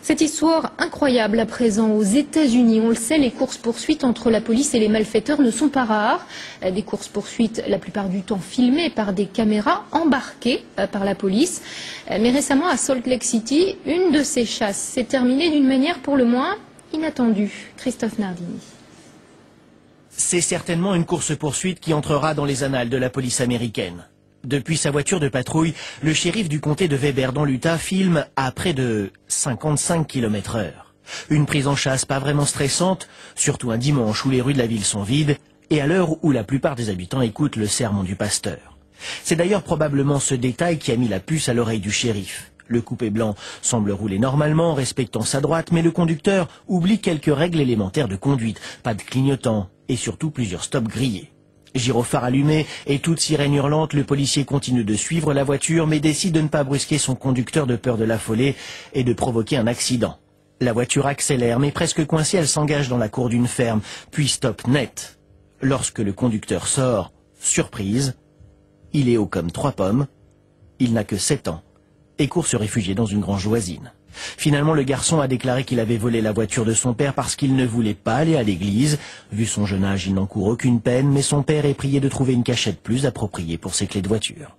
Cette histoire incroyable à présent aux États-Unis. On le sait, les courses-poursuites entre la police et les malfaiteurs ne sont pas rares. Des courses-poursuites la plupart du temps filmées par des caméras embarquées par la police. Mais récemment à Salt Lake City, une de ces chasses s'est terminée d'une manière pour le moins inattendue. Christophe Nardini. C'est certainement une course-poursuite qui entrera dans les annales de la police américaine. Depuis sa voiture de patrouille, le shérif du comté de Weber dans l'Utah filme à près de 55 km/h. Une prise en chasse pas vraiment stressante, surtout un dimanche où les rues de la ville sont vides et à l'heure où la plupart des habitants écoutent le sermon du pasteur. C'est d'ailleurs probablement ce détail qui a mis la puce à l'oreille du shérif. Le coupé blanc semble rouler normalement, respectant sa droite, mais le conducteur oublie quelques règles élémentaires de conduite, pas de clignotant et surtout plusieurs stops grillés. Gyrophare allumé et toute sirène hurlante, le policier continue de suivre la voiture mais décide de ne pas brusquer son conducteur de peur de l'affoler et de provoquer un accident. La voiture accélère mais presque coincée, elle s'engage dans la cour d'une ferme, puis stoppe net. Lorsque le conducteur sort, surprise, il est haut comme 3 pommes, il n'a que 7 ans et court se réfugier dans une grange voisine. Finalement, le garçon a déclaré qu'il avait volé la voiture de son père parce qu'il ne voulait pas aller à l'église. Vu son jeune âge, il n'encourt aucune peine, mais son père est prié de trouver une cachette plus appropriée pour ses clés de voiture.